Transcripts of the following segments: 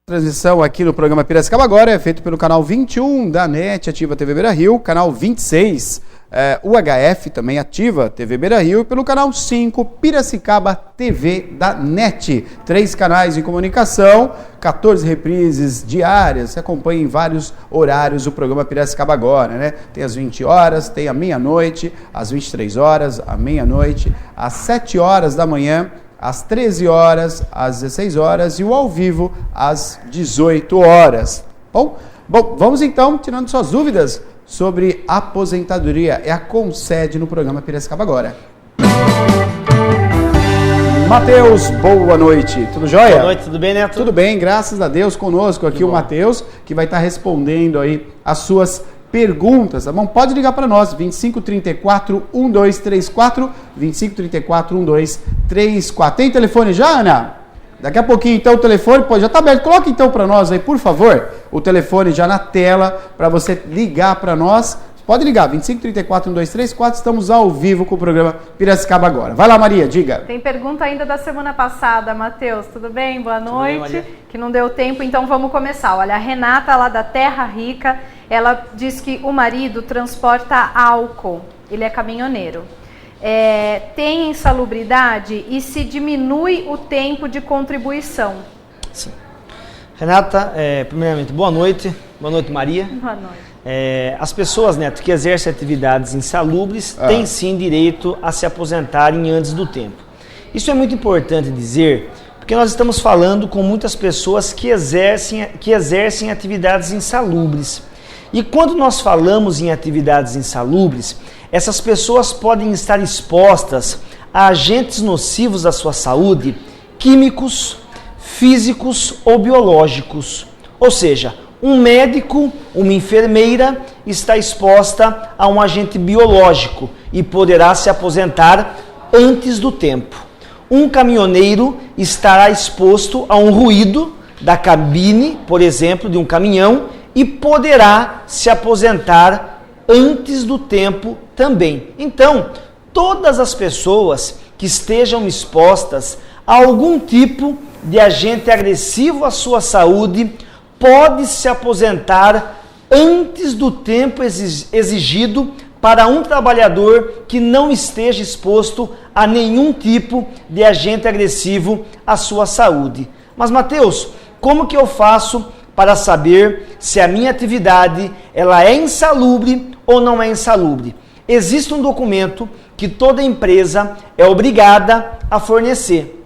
Transmissão aqui no programa Piracicaba Agora é feito pelo canal 21 da NET Ativa TV Beira Rio, canal 26 UHF também Ativa TV Beira Rio e pelo canal 5 Piracicaba TV da NET. 3 canais de comunicação, 14 reprises diárias, você acompanha em vários horários o programa Piracicaba Agora, né? Tem às 20 horas, tem à meia-noite, às 23 horas, à meia-noite, às 7 horas da manhã, às 13 horas, às 16 horas e o ao vivo às 18 horas. Bom, vamos então tirando suas dúvidas sobre aposentadoria. É a Concede no programa Piracicaba Agora. Matheus, boa noite. Tudo jóia? Boa noite, tudo bem, Neto? Tudo bem, graças a Deus. Conosco aqui o Matheus, que vai estar respondendo aí as suas perguntas, tá bom? Pode ligar para nós, 2534-1234, 2534-1234. Tem telefone já, Ana? Daqui a pouquinho, então, o telefone já está aberto. Coloque, então, para nós aí, por favor, o telefone já na tela, para você ligar para nós. Pode ligar, 2534-1234, estamos ao vivo com o programa Piracicaba Agora. Vai lá, Maria, diga. Tem pergunta ainda da semana passada, Matheus, tudo bem? Boa noite. Bem, que não deu tempo, então vamos começar. Olha, a Renata, lá da Terra Rica, ela diz que o marido transporta álcool, ele é caminhoneiro. Tem insalubridade e se diminui o tempo de contribuição? Sim. Renata, primeiramente, boa noite. Boa noite, Maria. Boa noite. As pessoas, Neto, que exercem atividades insalubres têm sim direito a se aposentarem antes do tempo. Isso é muito importante dizer, porque nós estamos falando com muitas pessoas que exercem atividades insalubres. E quando nós falamos em atividades insalubres, essas pessoas podem estar expostas a agentes nocivos à sua saúde, químicos, físicos ou biológicos. Ou seja, um médico, uma enfermeira está exposta a um agente biológico e poderá se aposentar antes do tempo. Um caminhoneiro estará exposto a um ruído da cabine, por exemplo, de um caminhão e poderá se aposentar antes do tempo também. Então, todas as pessoas que estejam expostas a algum tipo de agente agressivo à sua saúde pode se aposentar antes do tempo exigido para um trabalhador que não esteja exposto a nenhum tipo de agente agressivo à sua saúde. Mas, Matheus, como que eu faço para saber se a minha atividade ela é insalubre ou não é insalubre? Existe um documento que toda empresa é obrigada a fornecer,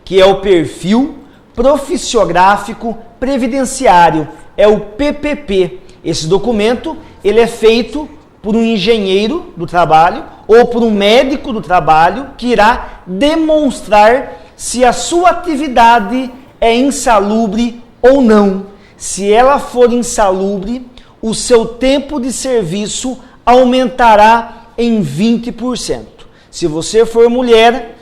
que é o perfil profissiográfico previdenciário, é o PPP. Esse documento ele é feito por um engenheiro do trabalho ou por um médico do trabalho que irá demonstrar se a sua atividade é insalubre ou não. Se ela for insalubre, o seu tempo de serviço aumentará em 20%. Se você for mulher,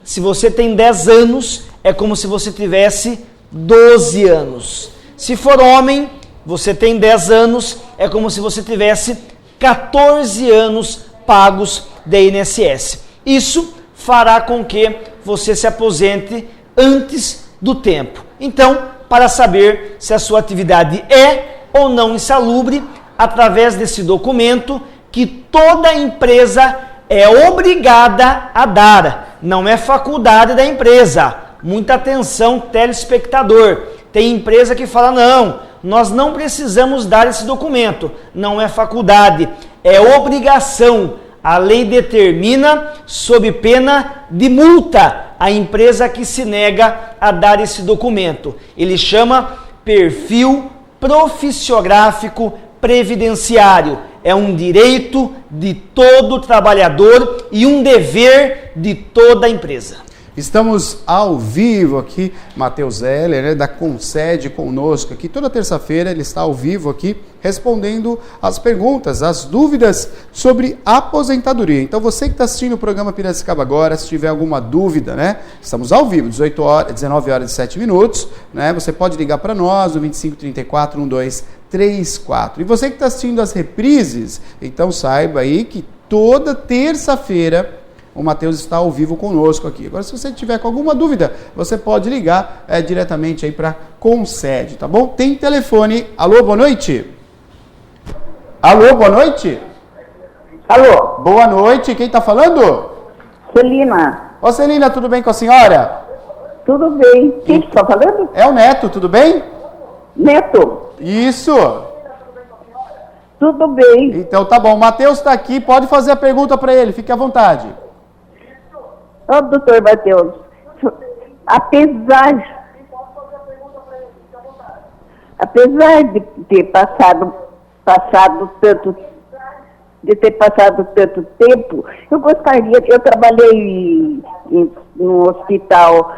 se você tem 10 anos, é como se você tivesse 12 anos. Se for homem, você tem 10 anos, é como se você tivesse 14 anos pagos da INSS. Isso fará com que você se aposente antes do tempo. Então, para saber se a sua atividade é ou não insalubre, através desse documento que toda empresa é obrigada a dar, não é faculdade da empresa. Muita atenção, telespectador. Tem empresa que fala, não, nós não precisamos dar esse documento. Não é faculdade, é obrigação. A lei determina, sob pena de multa, a empresa que se nega a dar esse documento. Ele chama perfil profissiográfico previdenciário. É um direito de todo trabalhador e um dever de toda empresa. Estamos ao vivo aqui, Matheus Heller, né, da Concede conosco aqui. Toda terça-feira ele está ao vivo aqui, respondendo as perguntas, as dúvidas sobre aposentadoria. Então você que está assistindo o programa Piracicaba Agora, se tiver alguma dúvida, né, estamos ao vivo, 19 horas e 7 minutos, né, você pode ligar para nós, no 2534-1234. E você que está assistindo as reprises, então saiba aí que toda terça-feira, o Matheus está ao vivo conosco aqui. Agora, se você tiver com alguma dúvida, você pode ligar diretamente aí para Concede, tá bom? Tem telefone. Alô, boa noite. Alô, boa noite. Alô? Boa noite, quem está falando? Celina. Ô Celina, tudo bem com a senhora? Tudo bem. Quem está falando? É o Neto, tudo bem? Neto. Isso. Tudo bem. Então tá bom, o Matheus está aqui, pode fazer a pergunta para ele, fique à vontade. Ô, doutor Matheus, apesar de ter passado tanto tempo, eu gostaria, eu trabalhei no hospital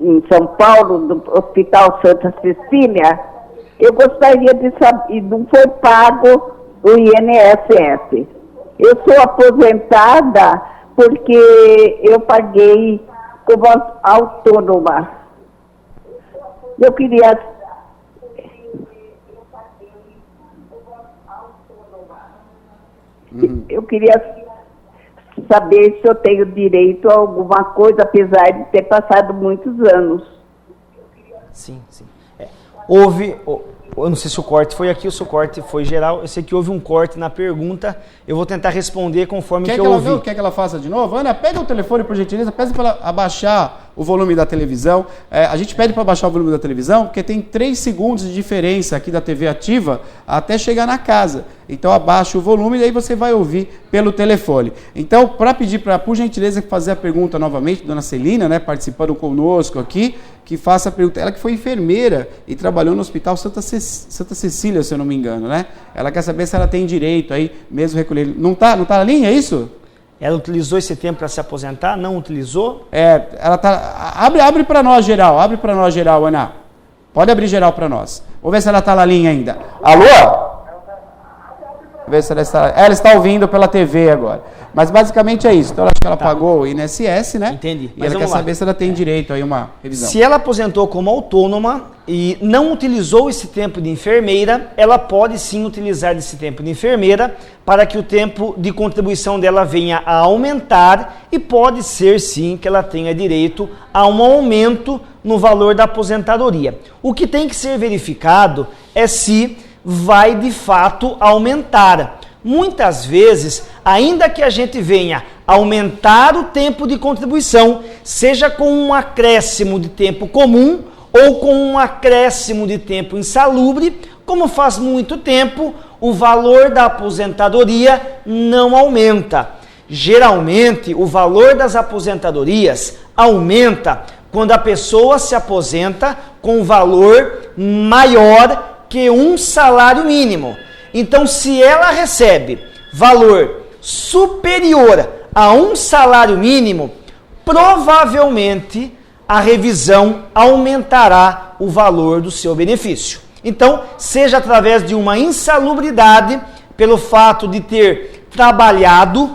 em São Paulo, no Hospital Santa Cecília, eu gostaria de saber, não foi pago o INSS. Eu sou aposentada porque eu paguei como autônoma. Eu queria saber se eu tenho direito a alguma coisa, apesar de ter passado muitos anos. Sim. Houve, eu não sei se o corte foi aqui ou se o corte foi geral, eu sei que houve um corte na pergunta, eu vou tentar responder conforme que eu ouvi. Quer que ela faça de novo? Ana, pega o telefone, por gentileza, peça para ela abaixar o volume da televisão. A gente pede para abaixar o volume da televisão, porque tem 3 segundos de diferença aqui da TV ativa até chegar na casa. Então abaixa o volume e aí você vai ouvir pelo telefone. Então, para pedir para, por gentileza, fazer a pergunta novamente, dona Celina, né, participando conosco aqui, que faça a pergunta. Ela que foi enfermeira e trabalhou no Hospital Santa Cecília, se eu não me engano, né? Ela quer saber se ela tem direito aí, mesmo recolher. Não tá na linha, é isso? Ela utilizou esse tempo para se aposentar? Não utilizou? Ela tá... Abre para nós geral, Ana. Pode abrir geral para nós. Vamos ver se ela tá na linha ainda. Alô? Ver se ela está ouvindo pela TV agora. Mas basicamente é isso. Então, eu acho que ela pagou o INSS, né? Entendi. E ela quer saber se ela tem direito aí uma revisão. Se ela aposentou como autônoma e não utilizou esse tempo de enfermeira, ela pode sim utilizar esse tempo de enfermeira para que o tempo de contribuição dela venha a aumentar e pode ser sim que ela tenha direito a um aumento no valor da aposentadoria. O que tem que ser verificado é se vai de fato aumentar. Muitas vezes, ainda que a gente venha aumentar o tempo de contribuição, seja com um acréscimo de tempo comum ou com um acréscimo de tempo insalubre, como faz muito tempo, o valor da aposentadoria não aumenta. Geralmente, o valor das aposentadorias aumenta quando a pessoa se aposenta com um valor maior que um salário mínimo. Então, se ela recebe valor superior a um salário mínimo, provavelmente a revisão aumentará o valor do seu benefício. Então, seja através de uma insalubridade, pelo fato de ter trabalhado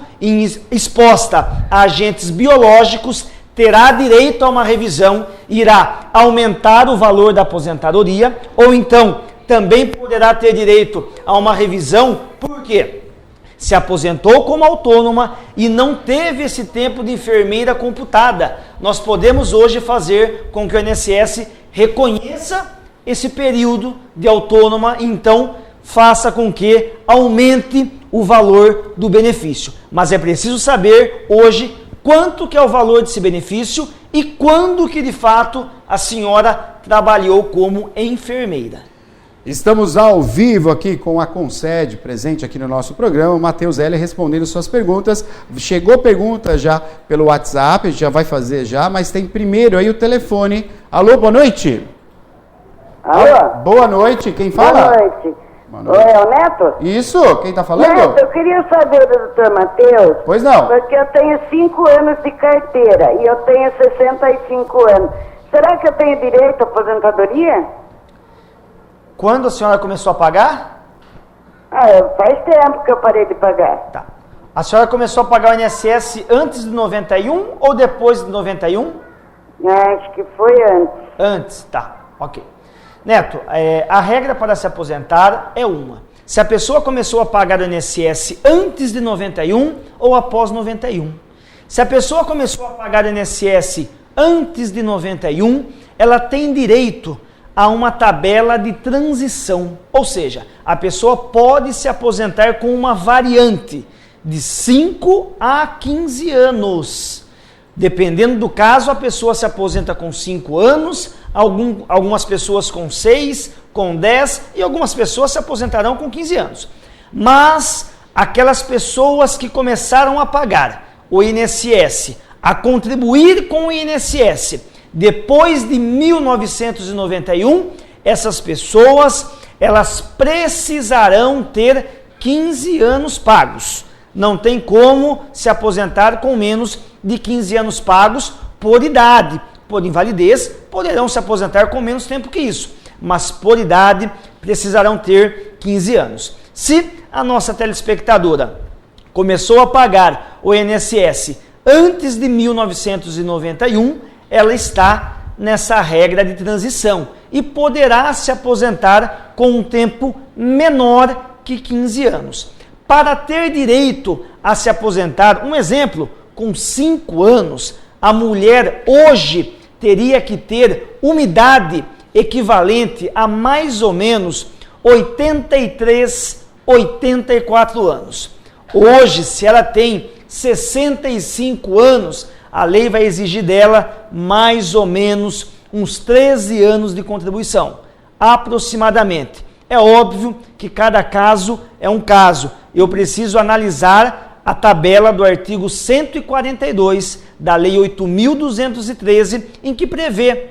exposta a agentes biológicos, terá direito a uma revisão, irá aumentar o valor da aposentadoria, ou então também poderá ter direito a uma revisão, porque se aposentou como autônoma e não teve esse tempo de enfermeira computada. Nós podemos hoje fazer com que o INSS reconheça esse período de autônoma e então faça com que aumente o valor do benefício. Mas é preciso saber hoje quanto que é o valor desse benefício e quando que de fato a senhora trabalhou como enfermeira. Estamos ao vivo aqui com a Concede, presente aqui no nosso programa, o Matheus Heller respondendo suas perguntas. Chegou pergunta já pelo WhatsApp, a gente já vai fazer já, mas tem primeiro aí o telefone. Alô, boa noite. Alô? Boa noite, quem fala? Boa noite. Boa noite. Oi, é o Neto? Isso, quem está falando? Neto, eu queria saber do doutor Matheus. Pois não. Porque eu tenho 5 anos de carteira e eu tenho 65 anos. Será que eu tenho direito à aposentadoria? Quando a senhora começou a pagar? Faz tempo que eu parei de pagar. Tá. A senhora começou a pagar o INSS antes de 91 ou depois de 91? Acho que foi antes. Antes, tá. Ok. Neto, a regra para se aposentar é uma. Se a pessoa começou a pagar o INSS antes de 91 ou após 91. Se a pessoa começou a pagar o INSS antes de 91, ela tem direito a uma tabela de transição. Ou seja, a pessoa pode se aposentar com uma variante de 5 a 15 anos. Dependendo do caso, a pessoa se aposenta com 5 anos, algumas pessoas com 6, com 10 e algumas pessoas se aposentarão com 15 anos. Mas aquelas pessoas que começaram a pagar o INSS, a contribuir com o INSS depois de 1991, essas pessoas, elas precisarão ter 15 anos pagos. Não tem como se aposentar com menos de 15 anos pagos por idade. Por invalidez, poderão se aposentar com menos tempo que isso, mas por idade precisarão ter 15 anos. Se a nossa telespectadora começou a pagar o INSS antes de 1991, ela está nessa regra de transição e poderá se aposentar com um tempo menor que 15 anos. Para ter direito a se aposentar, um exemplo, com 5 anos, a mulher hoje teria que ter uma idade equivalente a mais ou menos 83, 84 anos. Hoje, se ela tem 65 anos, a lei vai exigir dela mais ou menos uns 13 anos de contribuição, aproximadamente. É óbvio que cada caso é um caso. Eu preciso analisar a tabela do artigo 142 da Lei 8.213, em que prevê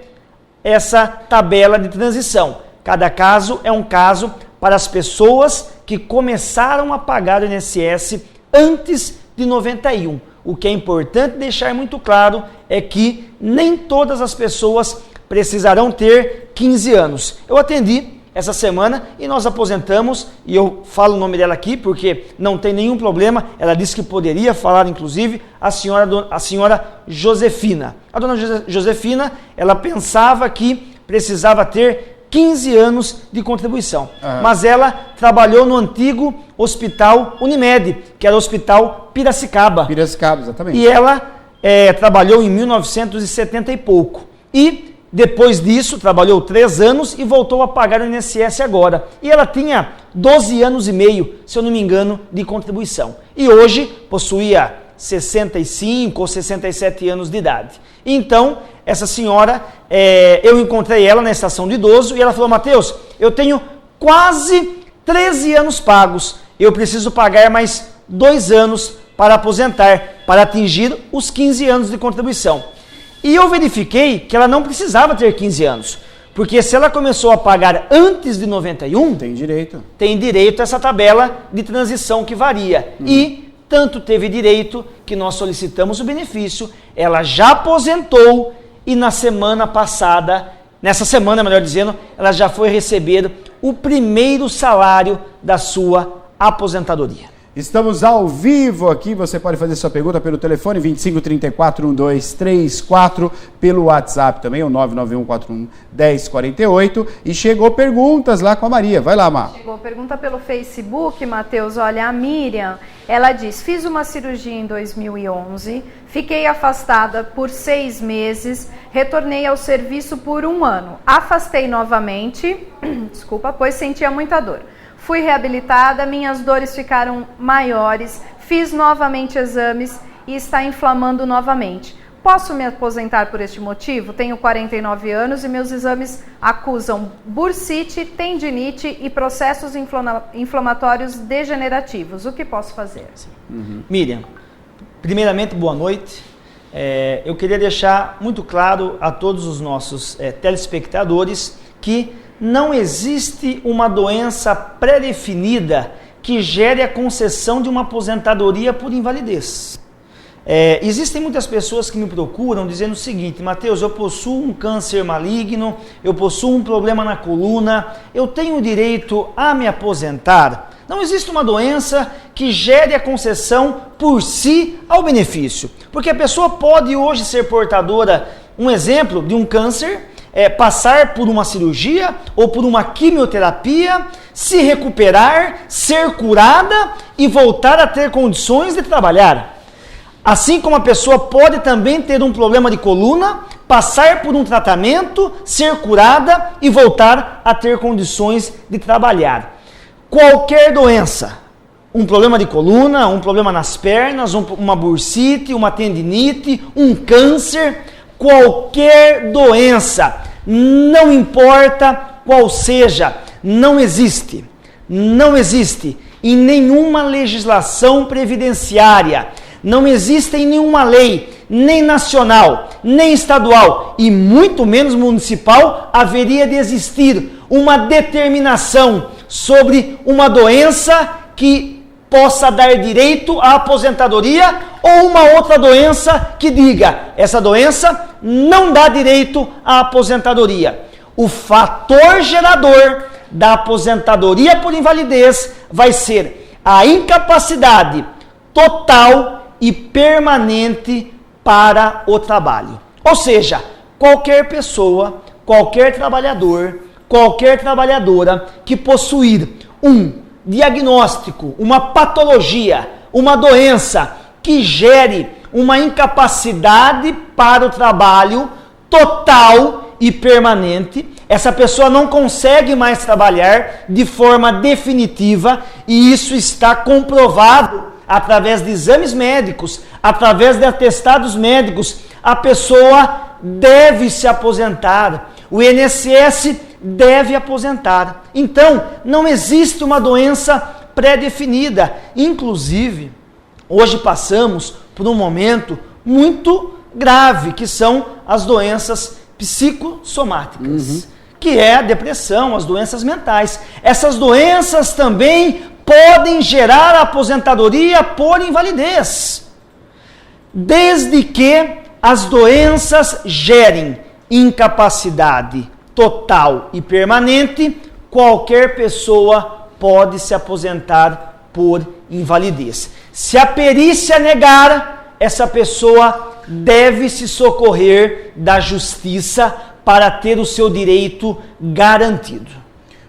essa tabela de transição. Cada caso é um caso para as pessoas que começaram a pagar o INSS antes de 91. O que é importante deixar muito claro é que nem todas as pessoas precisarão ter 15 anos. Eu atendi essa semana e nós aposentamos, e eu falo o nome dela aqui porque não tem nenhum problema, ela disse que poderia falar, inclusive, a senhora Josefina. A dona Josefina, ela pensava que precisava ter 15 anos de contribuição, mas ela trabalhou no antigo Hospital Unimed, que era o Hospital Piracicaba. Piracicaba, exatamente. E ela trabalhou em 1970 e pouco. E depois disso, trabalhou 3 anos e voltou a pagar o INSS agora. E ela tinha 12 anos e meio, se eu não me engano, de contribuição. E hoje possuía 65 ou 67 anos de idade. Então, essa senhora, eu encontrei ela na estação de idoso e ela falou: Mateus, eu tenho quase 13 anos pagos. Eu preciso pagar mais 2 anos para aposentar, para atingir os 15 anos de contribuição. E eu verifiquei que ela não precisava ter 15 anos, porque se ela começou a pagar antes de 91, tem direito a essa tabela de transição que varia. E tanto teve direito que nós solicitamos o benefício, ela já aposentou e nessa semana, melhor dizendo, ela já foi receber o primeiro salário da sua aposentadoria. Estamos ao vivo aqui, você pode fazer sua pergunta pelo telefone 2534-1234, pelo WhatsApp também, o 99141-1048, e chegou perguntas lá com a Maria, vai lá, Mar. Chegou pergunta pelo Facebook, Mateus, olha, a Miriam, ela diz: fiz uma cirurgia em 2011, fiquei afastada por 6 meses, retornei ao serviço por 1 ano, afastei novamente, pois sentia muita dor. Fui reabilitada, minhas dores ficaram maiores, fiz novamente exames e está inflamando novamente. Posso me aposentar por este motivo? Tenho 49 anos e meus exames acusam bursite, tendinite e processos inflamatórios degenerativos. O que posso fazer? Miriam, primeiramente, boa noite. Eu queria deixar muito claro a todos os nossos telespectadores que não existe uma doença pré-definida que gere a concessão de uma aposentadoria por invalidez. Existem muitas pessoas que me procuram dizendo o seguinte: Mateus, eu possuo um câncer maligno, eu possuo um problema na coluna, eu tenho direito a me aposentar? Não existe uma doença que gere a concessão por si ao benefício, porque a pessoa pode hoje ser portadora, um exemplo, de um câncer, passar por uma cirurgia ou por uma quimioterapia, se recuperar, ser curada e voltar a ter condições de trabalhar. Assim como a pessoa pode também ter um problema de coluna, passar por um tratamento, ser curada e voltar a ter condições de trabalhar. Qualquer doença, um problema de coluna, um problema nas pernas, uma bursite, uma tendinite, um câncer, qualquer doença, não importa qual seja, não existe em nenhuma legislação previdenciária, não existe em nenhuma lei, nem nacional, nem estadual e muito menos municipal, haveria de existir uma determinação sobre uma doença que possa dar direito à aposentadoria ou uma outra doença que diga, essa doença não dá direito à aposentadoria. O fator gerador da aposentadoria por invalidez vai ser a incapacidade total e permanente para o trabalho. Ou seja, qualquer pessoa, qualquer trabalhador, qualquer trabalhadora que possuir um diagnóstico, uma patologia, uma doença que gere uma incapacidade para o trabalho total e permanente, essa pessoa não consegue mais trabalhar de forma definitiva e isso está comprovado através de exames médicos, através de atestados médicos. A pessoa deve se aposentar, o INSS deve aposentar. Então, não existe uma doença pré-definida. Inclusive, hoje passamos por um momento muito grave, que são as doenças psicossomáticas, que é a depressão, as doenças mentais. Essas doenças também podem gerar a aposentadoria por invalidez, desde que as doenças gerem incapacidade total e permanente, qualquer pessoa pode se aposentar por invalidez. Se a perícia negar, essa pessoa deve se socorrer da justiça para ter o seu direito garantido.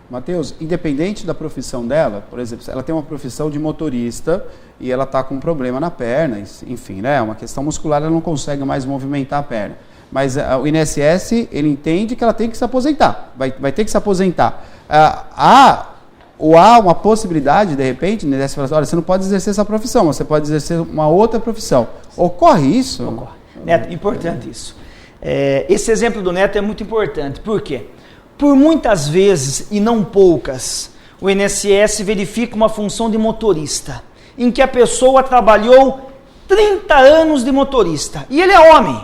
Matheus, independente da profissão dela, por exemplo, ela tem uma profissão de motorista e ela está com um problema na perna, enfim, né, uma questão muscular, ela não consegue mais movimentar a perna. Mas o INSS, ele entende que ela tem que se aposentar, vai ter que se aposentar. Há uma possibilidade, de repente, o INSS fala, olha, você não pode exercer essa profissão, você pode exercer uma outra profissão. Ocorre isso? Ocorre. Neto, importante isso. Esse exemplo do Neto é muito importante. Por quê? Por muitas vezes, e não poucas, o INSS verifica uma função de motorista, em que a pessoa trabalhou 30 anos de motorista, e ele é homem,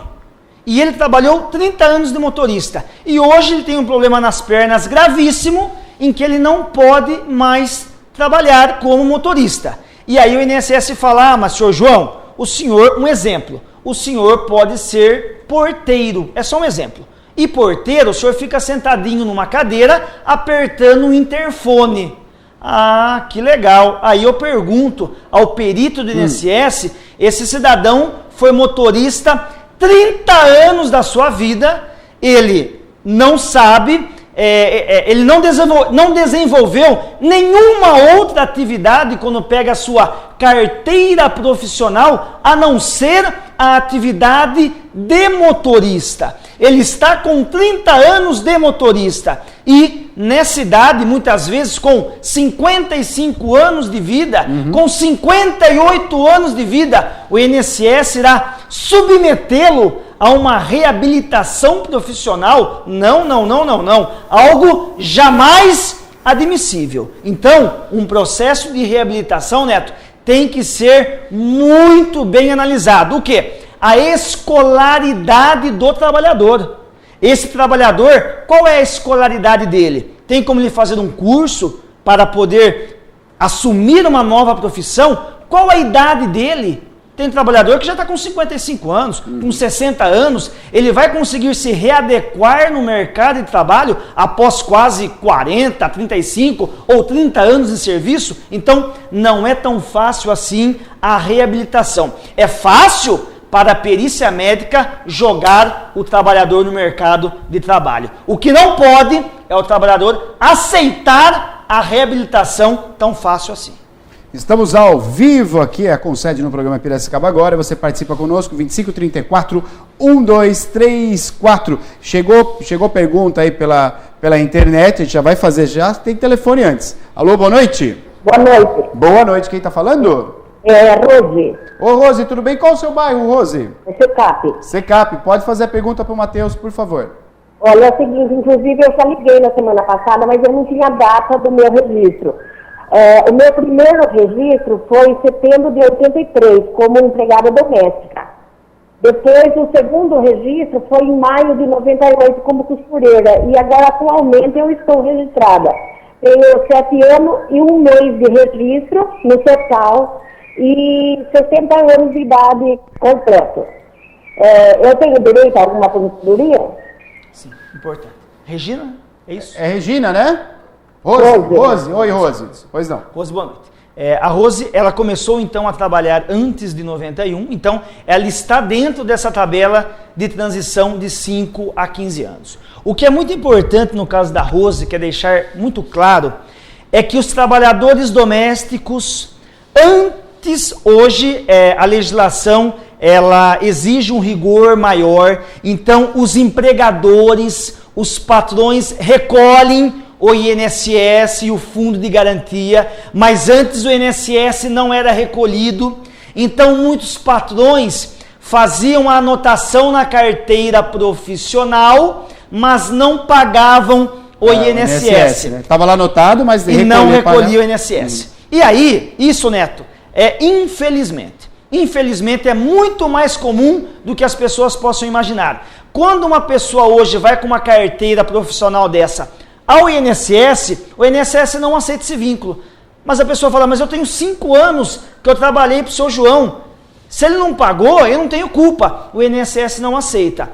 e ele trabalhou 30 anos de motorista, e hoje ele tem um problema nas pernas gravíssimo, em que ele não pode mais trabalhar como motorista. E aí o INSS fala, mas senhor João, o senhor, um exemplo, o senhor pode ser porteiro, é só um exemplo. E porteiro, o senhor fica sentadinho numa cadeira, apertando o interfone. Ah, que legal. Aí eu pergunto ao perito do INSS, esse cidadão foi motorista 30 anos da sua vida, ele não sabe, ele não desenvolveu nenhuma outra atividade quando pega a sua carteira profissional, a não ser a atividade de motorista. Ele está com 30 anos de motorista e nessa idade, muitas vezes com 55 anos de vida, com 58 anos de vida, o INSS irá submetê-lo a uma reabilitação profissional? Não. Algo jamais admissível. Então, um processo de reabilitação, Neto, tem que ser muito bem analisado. O quê? A escolaridade do trabalhador. Esse trabalhador, qual é a escolaridade dele? Tem como ele fazer um curso para poder assumir uma nova profissão? Qual a idade dele? Tem trabalhador que já está com 55 anos, com 60 anos, ele vai conseguir se readequar no mercado de trabalho após quase 40, 35 ou 30 anos de serviço? Então, não é tão fácil assim a reabilitação. É fácil para a perícia médica jogar o trabalhador no mercado de trabalho. O que não pode é o trabalhador aceitar a reabilitação tão fácil assim. Estamos ao vivo aqui, a Concede no programa Piracicaba Agora. Você participa conosco, 2534-1234. Chegou pergunta aí pela internet, a gente já vai fazer já. Tem telefone antes. Alô, boa noite. Boa noite. Boa noite, quem está falando? É Rose. Ô, Rose, tudo bem? Qual o seu bairro, Rose? É Secap. Secap, pode fazer a pergunta para o Matheus, por favor. Olha, é o seguinte, inclusive eu já liguei na semana passada, mas eu não tinha data do meu registro. O meu primeiro registro foi em setembro de 83, como empregada doméstica. Depois, o segundo registro foi em maio de 98, como costureira. E agora, atualmente, eu estou registrada. Tenho 7 anos e 1 mês de registro no total e 60 anos de idade completo. Eu tenho direito a alguma aposentadoria? Sim, importante. Regina, é isso? É Regina, né? Rose. Oi, Rose. Pois não. Rose, boa noite. A Rose, ela começou então a trabalhar antes de 91, então ela está dentro dessa tabela de transição de 5 a 15 anos. O que é muito importante no caso da Rose, que é deixar muito claro, é que os trabalhadores domésticos, hoje a legislação ela exige um rigor maior, então os empregadores, os patrões recolhem o INSS e o Fundo de Garantia, mas antes o INSS não era recolhido, então muitos patrões faziam a anotação na carteira profissional, mas não pagavam o INSS. Né? Estava lá anotado, mas não recolhia o INSS. E aí, isso, Neto, infelizmente é muito mais comum do que as pessoas possam imaginar. Quando uma pessoa hoje vai com uma carteira profissional dessa ao INSS, o INSS não aceita esse vínculo. Mas a pessoa fala, mas eu tenho 5 anos que eu trabalhei para o seu João. Se ele não pagou, eu não tenho culpa. O INSS não aceita.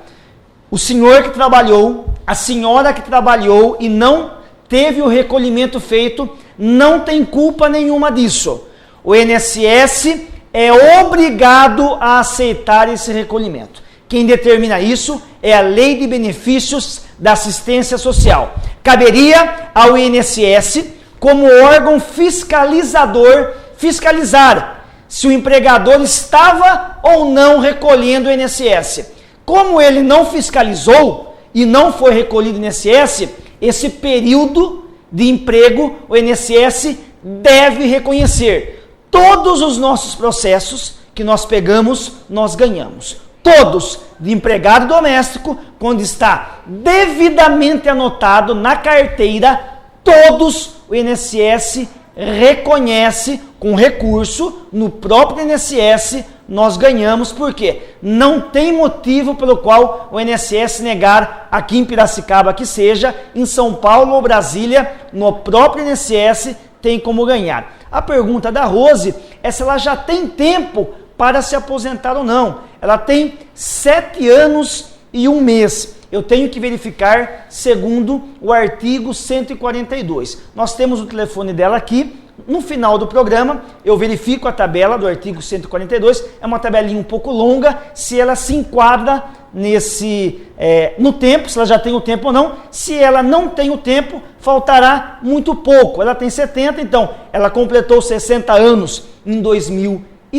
O senhor que trabalhou, a senhora que trabalhou e não teve o recolhimento feito, não tem culpa nenhuma disso. O INSS é obrigado a aceitar esse recolhimento. Quem determina isso é a Lei de Benefícios da Assistência Social. Caberia ao INSS, como órgão fiscalizador, fiscalizar se o empregador estava ou não recolhendo o INSS. Como ele não fiscalizou e não foi recolhido o INSS, esse período de emprego, o INSS deve reconhecer. Todos os nossos processos que nós pegamos, nós ganhamos. Todos de empregado doméstico, quando está devidamente anotado na carteira, todos o INSS reconhece com recurso no próprio INSS, nós ganhamos, porque não tem motivo pelo qual o INSS negar aqui em Piracicaba que seja, em São Paulo ou Brasília, no próprio INSS tem como ganhar. A pergunta da Rose é se ela já tem tempo para se aposentar ou não. Ela tem 7 anos e 1 mês. Eu tenho que verificar segundo o artigo 142. Nós temos o telefone dela aqui. No final do programa, eu verifico a tabela do artigo 142. É uma tabelinha um pouco longa, se ela se enquadra no tempo, se ela já tem o tempo ou não. Se ela não tem o tempo, faltará muito pouco. Ela tem 70, então ela completou 60 anos em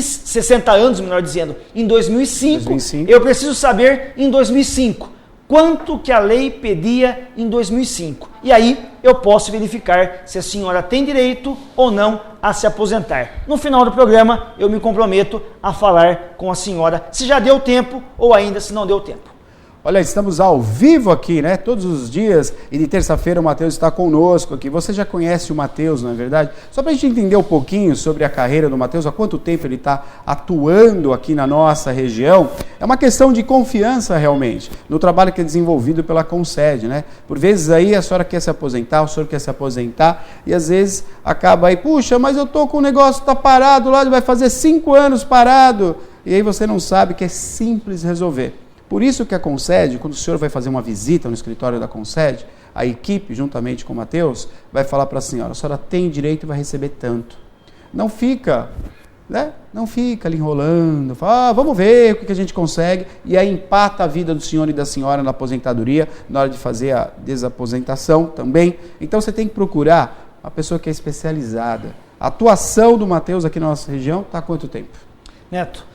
60 anos, melhor dizendo, em 2005. Eu preciso saber em 2005 quanto que a lei pedia em 2005. E aí eu posso verificar se a senhora tem direito ou não a se aposentar. No final do programa eu me comprometo a falar com a senhora se já deu tempo ou ainda se não deu tempo. Olha, estamos ao vivo aqui, né? Todos os dias, e de terça-feira o Matheus está conosco aqui. Você já conhece o Matheus, não é verdade? Só para a gente entender um pouquinho sobre a carreira do Matheus, há quanto tempo ele está atuando aqui na nossa região, é uma questão de confiança realmente, no trabalho que é desenvolvido pela Concede, né? Por vezes aí a senhora quer se aposentar, o senhor quer se aposentar, e às vezes acaba aí, puxa, mas eu tô com o negócio, tá parado lá, vai fazer 5 anos parado, e aí você não sabe que é simples resolver. Por isso que a Concede, quando o senhor vai fazer uma visita no escritório da Concede, a equipe, juntamente com o Matheus, vai falar para a senhora tem direito e vai receber tanto. Não fica, né? Não fica ali enrolando, fala, vamos ver o que a gente consegue, e aí empata a vida do senhor e da senhora na aposentadoria, na hora de fazer a desaposentação também. Então você tem que procurar uma pessoa que é especializada. A atuação do Matheus aqui na nossa região está há quanto tempo? Neto,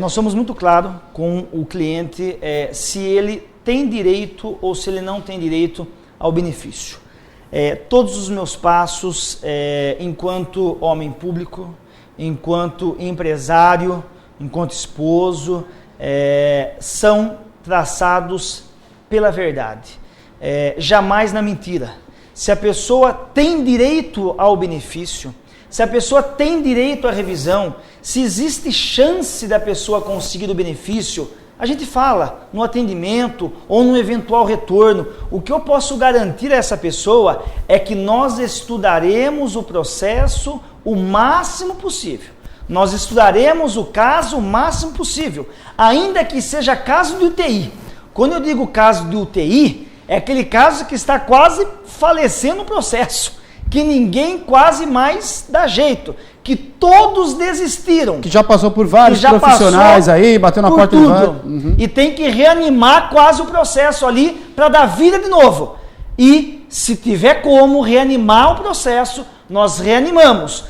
nós somos muito claros com o cliente se ele tem direito ou se ele não tem direito ao benefício. Todos os meus passos, enquanto homem público, enquanto empresário, enquanto esposo, são traçados pela verdade, jamais na mentira. Se a pessoa tem direito ao benefício, se a pessoa tem direito à revisão, se existe chance da pessoa conseguir o benefício, a gente fala no atendimento ou no eventual retorno. O que eu posso garantir a essa pessoa é que nós estudaremos o processo o máximo possível. Nós estudaremos o caso o máximo possível, ainda que seja caso de UTI. Quando eu digo caso de UTI, é aquele caso que está quase falecendo o processo, que ninguém quase mais dá jeito, que todos desistiram. Que já passou por vários profissionais aí, bateu na porta de vários. E tem que reanimar quase o processo ali para dar vida de novo. E se tiver como reanimar o processo, nós reanimamos.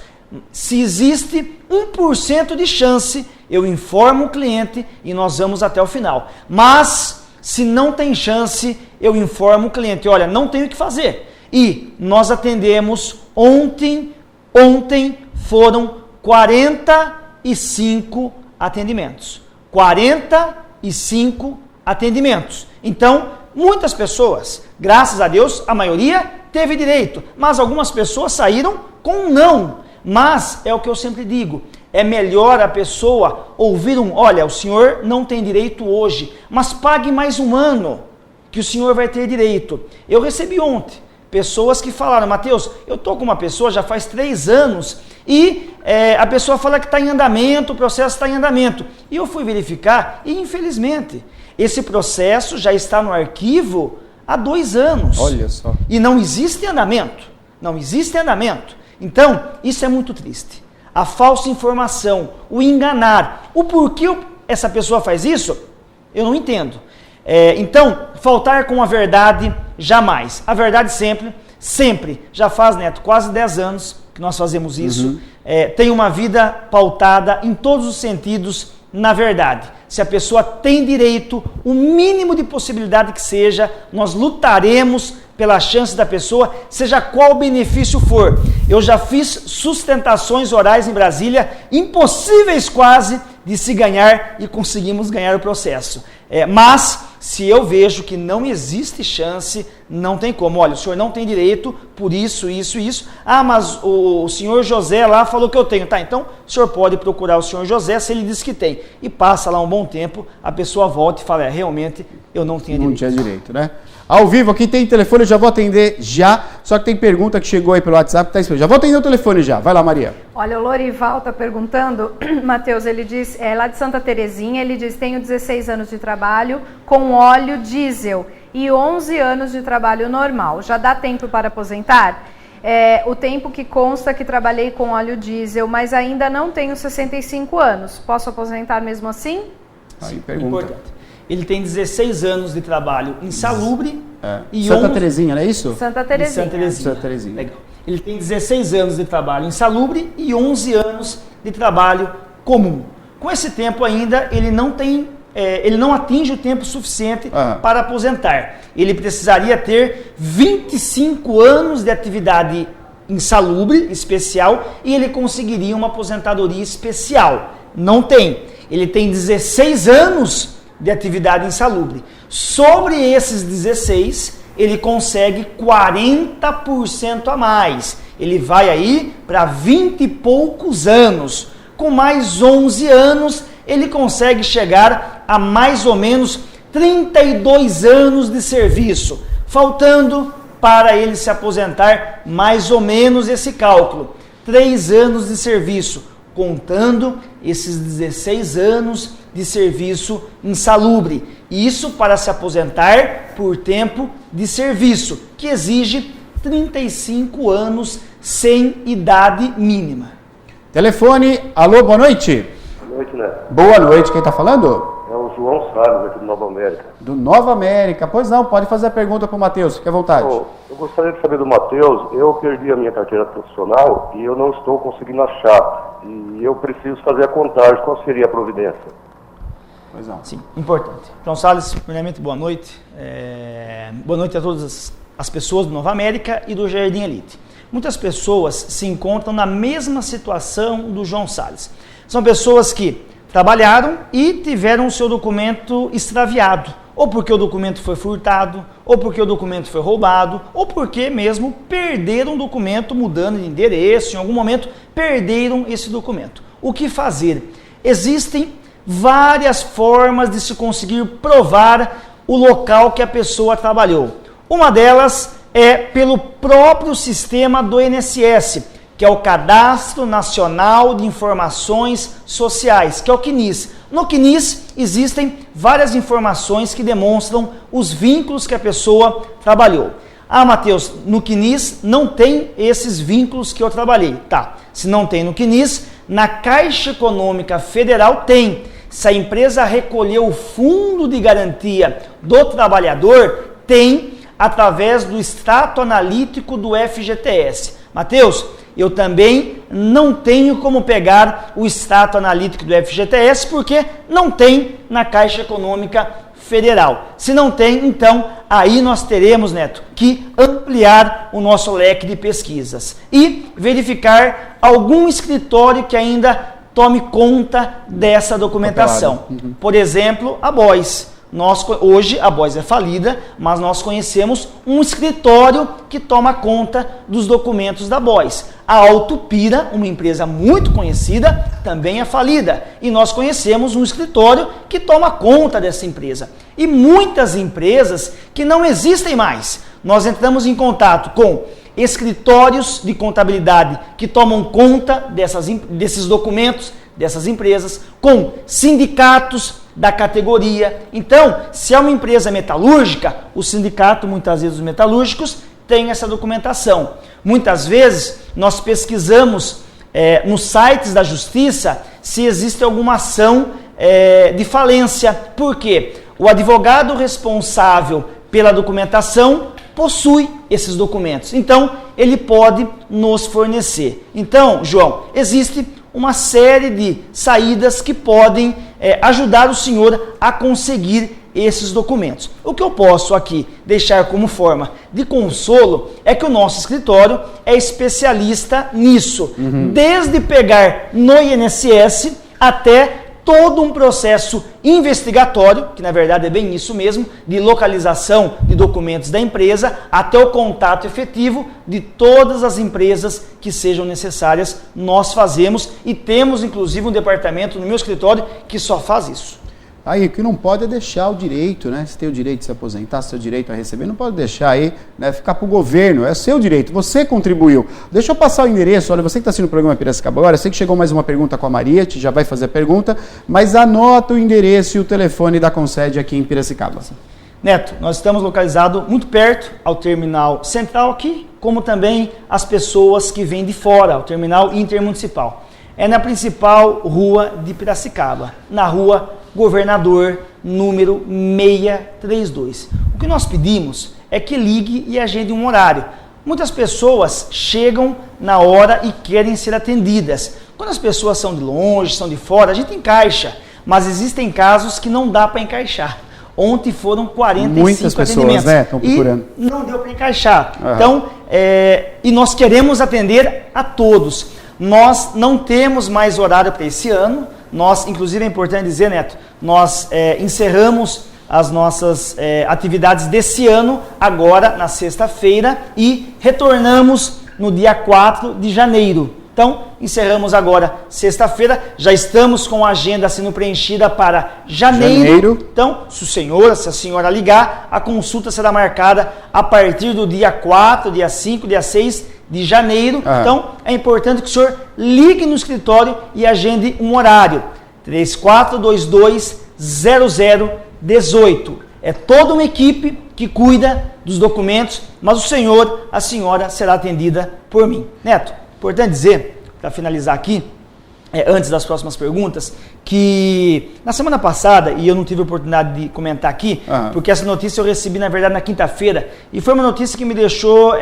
Se existe 1% de chance, eu informo o cliente e nós vamos até o final. Mas, se não tem chance, eu informo o cliente, olha, não tenho o que fazer. E nós atendemos ontem foram 45 atendimentos. 45 atendimentos. Então, muitas pessoas, graças a Deus, a maioria teve direito, mas algumas pessoas saíram com um não. Mas é o que eu sempre digo, é melhor a pessoa ouvir olha, o senhor não tem direito hoje, mas pague mais um ano que o senhor vai ter direito. Eu recebi ontem pessoas que falaram, Matheus, eu estou com uma pessoa já faz 3 anos e a pessoa fala que está em andamento, o processo está em andamento. E eu fui verificar e, infelizmente, esse processo já está no arquivo há 2 anos. Olha só. E não existe andamento. Não existe andamento. Então, isso é muito triste. A falsa informação, o enganar. O porquê essa pessoa faz isso, eu não entendo. Então, faltar com a verdade, jamais. A verdade sempre. Já faz, Neto, quase 10 anos que nós fazemos isso. Tem uma vida pautada em todos os sentidos na verdade. Se a pessoa tem direito, o mínimo de possibilidade que seja, nós lutaremos pela chance da pessoa, seja qual benefício for. Eu já fiz sustentações orais em Brasília, impossíveis quase de se ganhar, e conseguimos ganhar o processo. Mas, se eu vejo que não existe chance, não tem como. Olha, o senhor não tem direito por isso. Ah, mas o senhor José lá falou que eu tenho. Tá, então o senhor pode procurar o senhor José se ele disse que tem. E passa lá um bom tempo, a pessoa volta e fala, realmente eu não tinha direito. Não tinha direito, né? Ao vivo, aqui tem telefone, eu já vou atender já, só que tem pergunta que chegou aí pelo WhatsApp, tá esperando. Já vou atender o telefone já, vai lá, Maria. Olha, o Lorival tá perguntando, Matheus, ele diz, lá de Santa Terezinha, ele diz, tenho 16 anos de trabalho com óleo diesel e 11 anos de trabalho normal, já dá tempo para aposentar? O tempo que consta que trabalhei com óleo diesel, mas ainda não tenho 65 anos, posso aposentar mesmo assim? Aí, pergunta. Importante. Ele tem 16 anos de trabalho insalubre e Santa Terezinha, não é isso? Santa Terezinha. Santa Terezinha. Legal. Ele tem 16 anos de trabalho insalubre e 11 anos de trabalho comum. Com esse tempo ainda, ele não atinge o tempo suficiente para aposentar. Ele precisaria ter 25 anos de atividade insalubre, especial, e ele conseguiria uma aposentadoria especial. Não tem. Ele tem 16 anos de atividade insalubre. Sobre esses 16, ele consegue 40% a mais. Ele vai aí para 20 e poucos anos. Com mais 11 anos, ele consegue chegar a mais ou menos 32 anos de serviço, faltando para ele se aposentar mais ou menos esse cálculo, 3 anos de serviço, contando esses 16 anos de serviço insalubre. Isso para se aposentar por tempo de serviço, que exige 35 anos sem idade mínima. Telefone, alô, boa noite. Boa noite, Neto. Boa noite, quem está falando? É o João Salles, aqui do Nova América. Do Nova América. Pois não, pode fazer a pergunta para o Matheus, fique à vontade. Eu gostaria de saber do Matheus, eu perdi a minha carteira profissional e eu não estou conseguindo achar. E eu preciso fazer a contagem. Qual seria a providência? Pois não. Sim, importante. João Salles, primeiramente, boa noite. Boa noite a todas as pessoas do Nova América e do Jardim Elite. Muitas pessoas se encontram na mesma situação do João Salles. São pessoas que trabalharam e tiveram o seu documento extraviado, ou porque o documento foi furtado, ou porque o documento foi roubado, ou porque mesmo perderam o documento mudando de endereço, em algum momento perderam esse documento. O que fazer? Existem várias formas de se conseguir provar o local que a pessoa trabalhou. Uma delas é pelo próprio sistema do INSS, que é o Cadastro Nacional de Informações Sociais, que é o CNIS. No CNIS existem várias informações que demonstram os vínculos que a pessoa trabalhou. Ah, Matheus, no CNIS não tem esses vínculos que eu trabalhei. Tá, se não tem no CNIS, na Caixa Econômica Federal tem. Se a empresa recolheu o fundo de garantia do trabalhador, tem através do extrato analítico do FGTS. Matheus, eu também não tenho como pegar o extrato analítico do FGTS porque não tem na Caixa Econômica Federal. Se não tem, então, aí nós teremos, Neto, que ampliar o nosso leque de pesquisas e verificar algum escritório que ainda tome conta dessa documentação. Por exemplo, a BOIS. Hoje a BOIS é falida, mas nós conhecemos um escritório que toma conta dos documentos da BOIS. A Autopira, uma empresa muito conhecida, também é falida. E nós conhecemos um escritório que toma conta dessa empresa. E muitas empresas que não existem mais. Nós entramos em contato com escritórios de contabilidade que tomam conta desses documentos, dessas empresas, com sindicatos da categoria. Então, se é uma empresa metalúrgica, o sindicato, muitas vezes os metalúrgicos, tem essa documentação. Muitas vezes, nós pesquisamos nos sites da Justiça se existe alguma ação de falência. Por quê? O advogado responsável pela documentação possui esses documentos. Então, ele pode nos fornecer. Então, João, existe uma série de saídas que podem ajudar o senhor a conseguir esses documentos. O que eu posso aqui deixar como forma de consolo é que o nosso escritório é especialista nisso, desde pegar no INSS até todo um processo investigatório, que na verdade é bem isso mesmo, de localização de documentos da empresa, até o contato efetivo de todas as empresas que sejam necessárias, nós fazemos e temos inclusive um departamento no meu escritório que só faz isso. Aí, o que não pode é deixar o direito, né? Se tem o direito de se aposentar, se tem o direito a receber, não pode deixar aí, né? Ficar para o governo, é seu direito, você contribuiu. Deixa eu passar o endereço, olha, você que está assistindo o programa Piracicaba agora, eu sei que chegou mais uma pergunta com a Maria, te já vai fazer a pergunta, mas anota o endereço e o telefone da Concede aqui em Piracicaba. Neto, nós estamos localizados muito perto ao terminal central aqui, como também as pessoas que vêm de fora, ao terminal intermunicipal. É na principal rua de Piracicaba, na rua Governador número 632. O que nós pedimos é que ligue e agende um horário. Muitas pessoas chegam na hora e querem ser atendidas. Quando as pessoas são de longe, são de fora, a gente encaixa, mas existem casos que não dá para encaixar. Ontem foram 45 Muitas pessoas, atendimentos, né, estão procurando. E não deu para encaixar. Então, e nós queremos atender a todos. Nós não temos mais horário para esse ano. Nós, inclusive é importante dizer, Neto, nós encerramos as nossas atividades desse ano, agora na sexta-feira, e retornamos no dia 4 de janeiro. Então, encerramos agora sexta-feira, já estamos com a agenda sendo preenchida para janeiro. Então, se a senhora ligar, a consulta será marcada a partir do dia 4, dia 5, dia 6 de janeiro. Então, é importante que o senhor ligue no escritório e agende um horário. 3422-0018. É toda uma equipe que cuida dos documentos, mas a senhora será atendida por mim. Neto, importante dizer, para finalizar aqui, antes das próximas perguntas, que na semana passada, e eu não tive a oportunidade de comentar aqui, porque essa notícia eu recebi, na verdade, na quinta-feira, e foi uma notícia que me deixou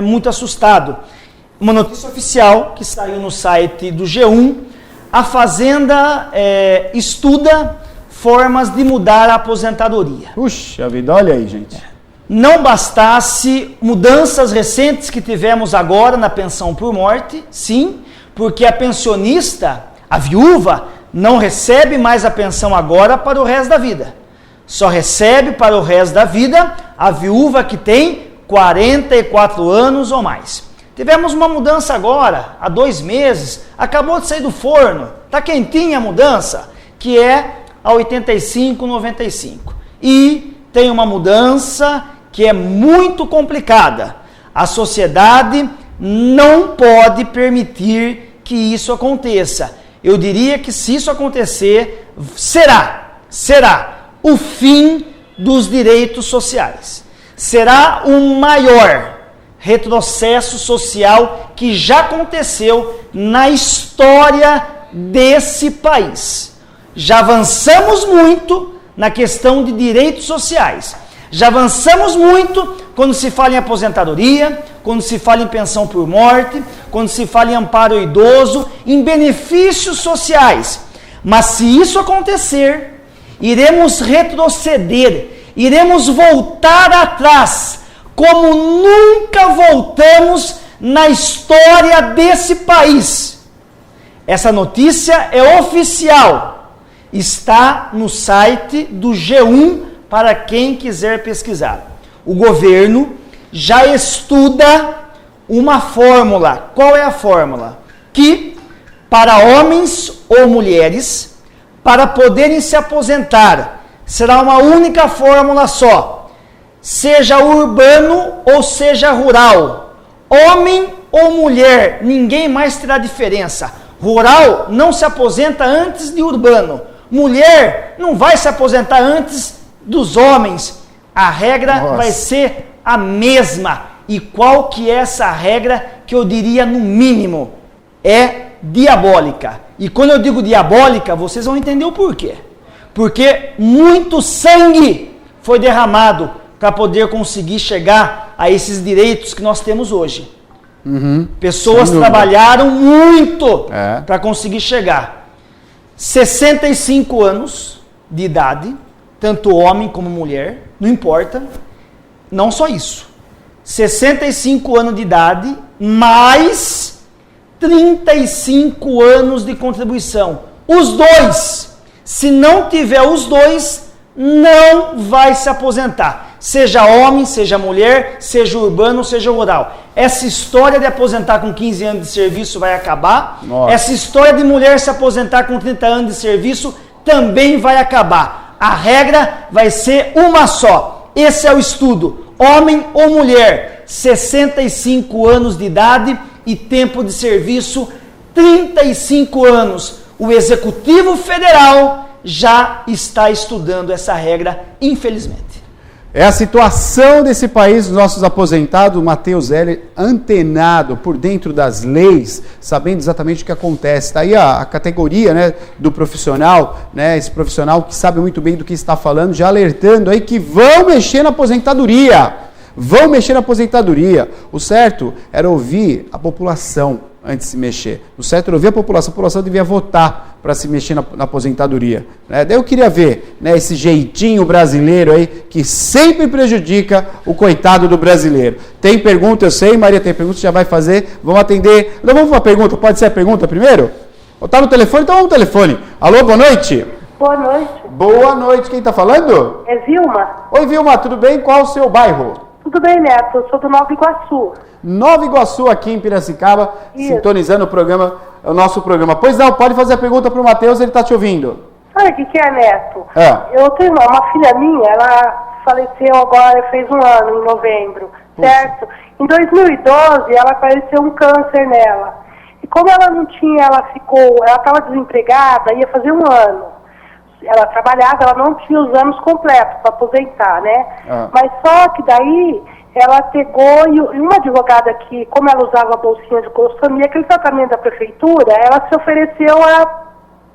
muito assustado. Uma notícia oficial que saiu no site do G1, a Fazenda estuda formas de mudar a aposentadoria. Puxa vida, olha aí, gente. Não bastasse mudanças recentes que tivemos agora na pensão por morte, sim, porque a pensionista, a viúva, não recebe mais a pensão agora para o resto da vida. Só recebe para o resto da vida a viúva que tem 44 anos ou mais. Tivemos uma mudança agora, há 2 meses, acabou de sair do forno, está quentinha a mudança, que é a 85,95. E tem uma mudança que é muito complicada. A sociedade não pode permitir que isso aconteça. Eu diria que se isso acontecer, será o fim dos direitos sociais. Será o maior retrocesso social que já aconteceu na história desse país. Já avançamos muito na questão de direitos sociais. Já avançamos muito quando se fala em aposentadoria, quando se fala em pensão por morte, quando se fala em amparo ao idoso, em benefícios sociais. Mas se isso acontecer, iremos retroceder, iremos voltar atrás, como nunca voltamos na história desse país. Essa notícia é oficial, está no site do G1 para quem quiser pesquisar. O governo já estuda uma fórmula. Qual é a fórmula? Que para homens ou mulheres, para poderem se aposentar, será uma única fórmula só. Seja urbano ou seja rural, homem ou mulher, ninguém mais terá diferença. Rural não se aposenta antes de urbano. Mulher não vai se aposentar antes dos homens. A regra vai ser a mesma. E qual que é essa regra que eu diria no mínimo? É diabólica. E quando eu digo diabólica, vocês vão entender o porquê. Porque muito sangue foi derramado para poder conseguir chegar a esses direitos que nós temos hoje. Pessoas trabalharam muito para conseguir chegar. 65 anos de idade, tanto homem como mulher, não importa, não só isso. 65 anos de idade, mais 35 anos de contribuição. Os dois, se não tiver os dois, não vai se aposentar. Seja homem, seja mulher, seja urbano, seja rural. Essa história de aposentar com 15 anos de serviço vai acabar. Nossa. Essa história de mulher se aposentar com 30 anos de serviço também vai acabar. A regra vai ser uma só. Esse é o estudo. Homem ou mulher, 65 anos de idade e tempo de serviço, 35 anos. O Executivo Federal já está estudando essa regra, infelizmente. É a situação desse país, dos nossos aposentados, o Matheus Heller, antenado por dentro das leis, sabendo exatamente o que acontece. Está aí a categoria, né, do profissional, né, esse profissional que sabe muito bem do que está falando, já alertando aí que vão mexer na aposentadoria. Vão mexer na aposentadoria. O certo era ouvir a população antes de se mexer. O certo era ouvir a população devia votar para se mexer na aposentadoria. Né? Daí eu queria ver, né, esse jeitinho brasileiro aí que sempre prejudica o coitado do brasileiro. Tem pergunta, eu sei, Maria, tem pergunta, você já vai fazer. Vamos atender. Não, vamos para a pergunta, pode ser a pergunta primeiro? Está no telefone? Então vamos no telefone. Alô, boa noite. Boa noite. Boa noite, quem está falando? É Vilma. Oi, Vilma, tudo bem? Qual o seu bairro? Tudo bem, Neto, eu sou do Nova Iguaçu. Nova Iguaçu, aqui em Piracicaba, Isso. Sintonizando o nosso programa. Pois não, pode fazer a pergunta para o Matheus, ele está te ouvindo. Sabe o que é, Neto? Eu tenho uma filha minha, ela faleceu agora, fez 1 ano, em novembro, certo? Em 2012, ela apareceu um câncer nela. E como ela não tinha, ela estava desempregada, ia fazer 1 ano. Ela trabalhava, ela não tinha os anos completos para aposentar, né? Mas só que daí ela pegou e uma advogada que, como ela usava a bolsinha de Bolsa-Família, aquele tratamento da prefeitura, ela se ofereceu a